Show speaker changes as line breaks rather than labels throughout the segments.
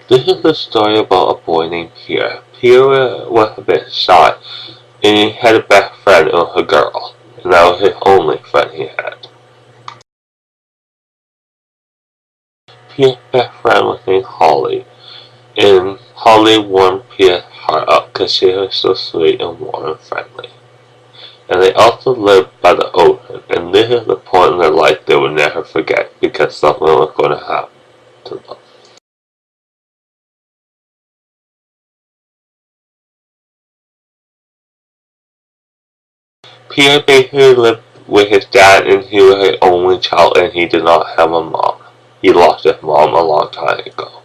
This is a story about a boy named Pierre. Pierre was a bit shy, and he had a best friend. It was a girl, and that was his only friend he had. Pierre's best friend was named Holly, and Holly warmed Pierre's heart up because she was so sweet and warm and friendly. And they also lived by the ocean, and this is the point in their life they would never forget because something was going to happen to them. Pierre basically lived with his dad, and he was his only child, and he did not have a mom. He lost his mom a long time ago.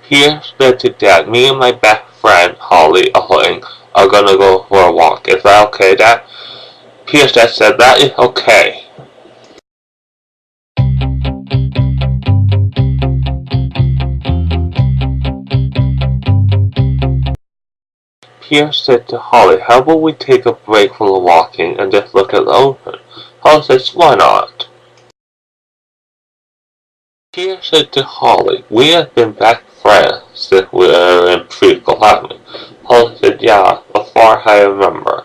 Pierre said to Dad, "Me and my best friend, Holly, are gonna go for a walk. Is that okay, Dad?" Pierre's dad said, "That is okay." Pierre said to Holly, "How about we take a break from the walking and just look at the ocean?" Holly says, "Why not?" Pierre said to Holly, "We have been best friends since we were in preschool, haven't we?" Holly said, "Yeah, as far as I remember."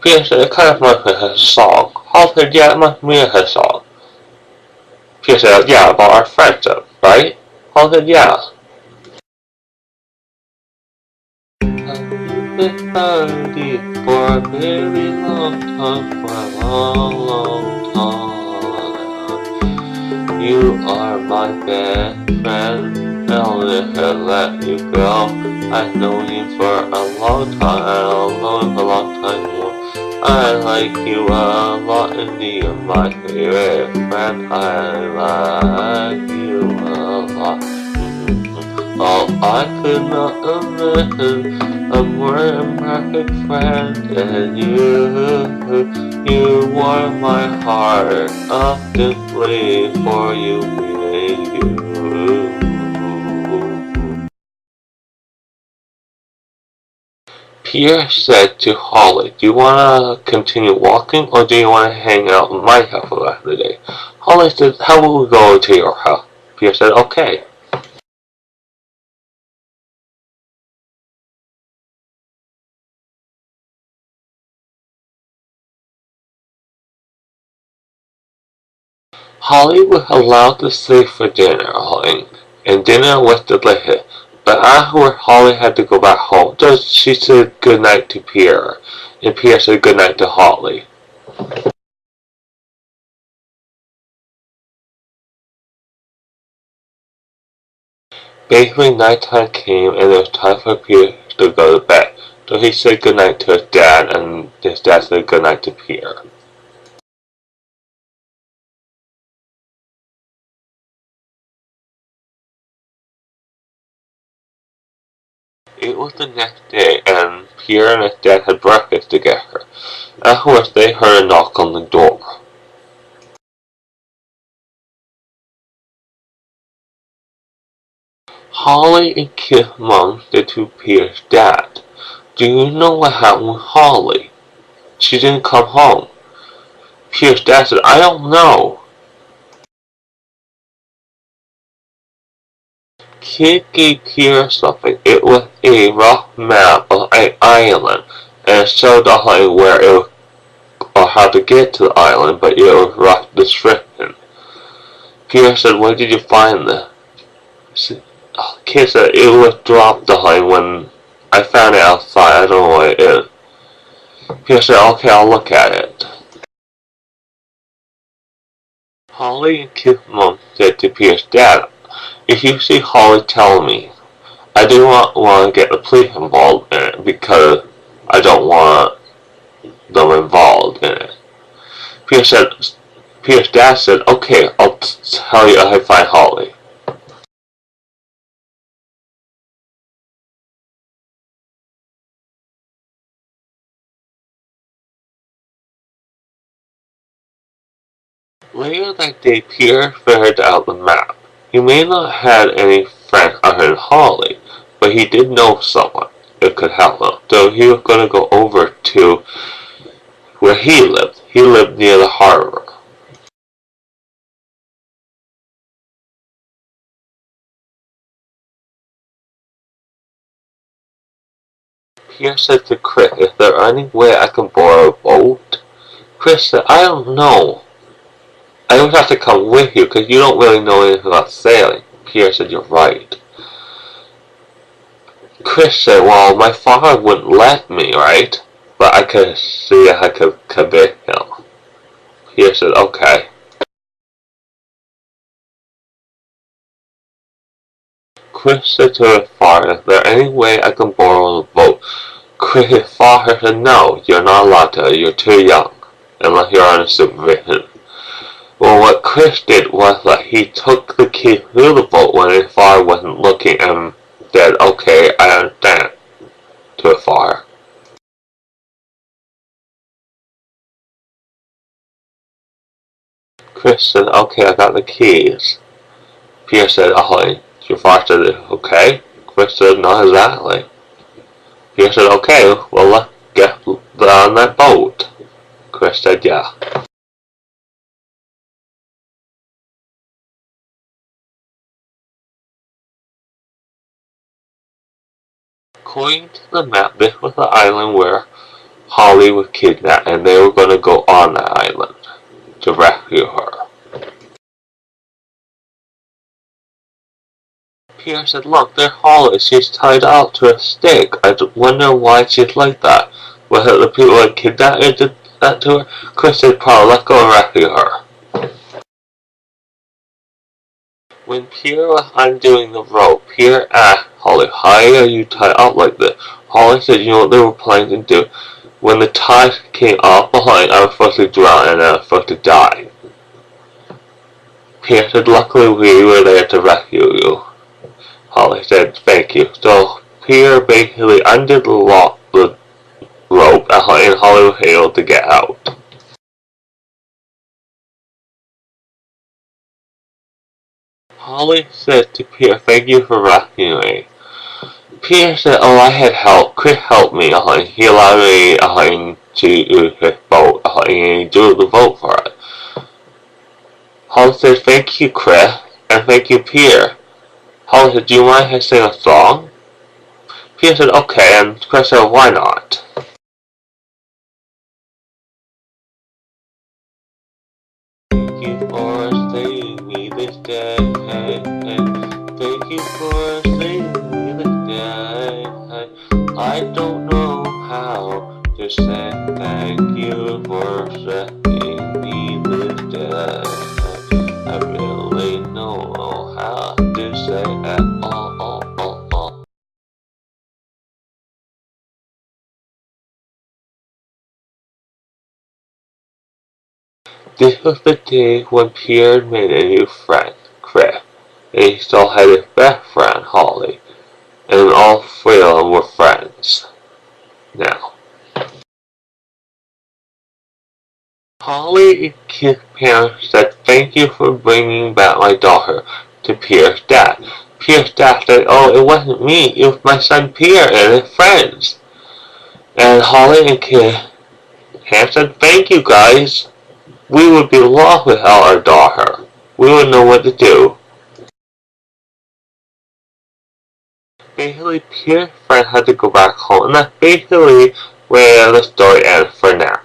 Pierre said, "It kind of reminds me of his song." Holly said, "Yeah, it reminds me of his song." Pierre said, "Yeah, about our friendship, right?" Holly said, "Yeah." I've been party for a very long time, for a long, long time. You are my best friend, I'll never let you go. I've known you for a long time, I'll know you for a long time more. I like you a lot, and you're my favorite friend. I like you a lot. Oh, I could not imagine a more imperfect friend than you. You warm my heart up simply for you being you. Pierre said to Holly, "Do you want to continue walking, or do you want to hang out in my house for the rest of the day?" Holly said, "How about we go to your house?" Pierre said, "Okay." Holly was allowed to stay for dinner, and dinner was delicious. But afterward, Holly had to go back home. So she said goodnight to Pierre, and Pierre said goodnight to Holly. Basically, nighttime came, and it was time for Pierre to go to bed. So he said goodnight to his dad, and his dad said goodnight to Pierre. It was the next day, and Pierre and his dad had breakfast together. Afterwards, they heard a knock on the door. Holly and Kid's mom said to Pierre's dad, "Do you know what happened with Holly? She didn't come home." Pierre's dad said, "I don't know." Kid gave Pierre something. It was a rough map of an island, and it showed Holly where it was, or how to get to the island, but it was rough description. Pierre said, "Where did you find this?" Kid said, "It was dropped behind when I found it outside. I don't know what it is." Pierre said, "Okay, I'll look at it." Holly and Kid's mom said to Pierre's dad, "If you see Holly, tell me. I do not want to get the police involved in it because I don't want them involved in it." Pierre said, Pierre's dad said, "Okay, I'll tell you if I find Holly." Later that day, Pierre figured out the map. He may not have had any friends other than Holly, but he did know someone that could help him. So he was going to go over to where he lived. He lived near the harbor. Pierre said to Chris, is there any way I can borrow a boat? Chris said, I don't know. I would have to come with you because you don't really know anything about sailing. Pierre said, you're right. Chris said, well, my father wouldn't let me, right? But I could see if I could convince him. Pierre said, okay. Chris said to his father, is there any way I can borrow the boat? Chris' father said, no, you're not allowed to, you're too young, unless you're under supervision. Well, what Chris did was that he took the key to the boat when his father wasn't looking and said, okay, I understand, to his father. Chris said, okay, I got the keys. Pierre said, oh, your father said, okay. Chris said, not exactly. Pierre said, okay, well, let's get on that boat. Chris said, yeah. According to the map, this was the island where Holly was kidnapped, and they were going to go on that island to rescue her. Pierre said, look, there's Holly. She's tied out to a stick. I wonder why she's like that. Was it the people that kidnapped her did that to her? Chris said, Paul, let's go and rescue her. When Pierre was undoing the rope, Pierre asked Holly, why are you tied up like this? Holly said, you know what they were planning to do? When the tide came off behind, I was supposed to drown and I was supposed to die. Pierre said, luckily we were there to rescue you. Holly said, thank you. So Pierre basically undid the rope and Holly was able to get out. Holly said to Pierre, thank you for rescuing me. Pierre said, oh, I had help. Chris helped me. He allowed me to use his boat. And he drew the boat for it. Holly said, thank you, Chris, and thank you, Pierre. Holly said, do you mind if I sing a song? Pierre said, okay, and Chris said, why not? Thank you for saving me this day. Thank you for saving me this day. I don't know how to say thank you for saving me this day. I really know how to say at all. This was the day when Pierre made a new friend, Chris, and he still had his best friend, Holly, and all three of them were friends. Now, Holly and his parents said thank you for bringing back my daughter to Pierre's dad. Pierre's dad said, oh, it wasn't me, it was my son Pierre and his friends. And Holly and his parents said, thank you guys. We would be lost without our daughter. We wouldn't know what to do. Basically, Pierre's friend had to go back home, and that's basically where the story ends for now.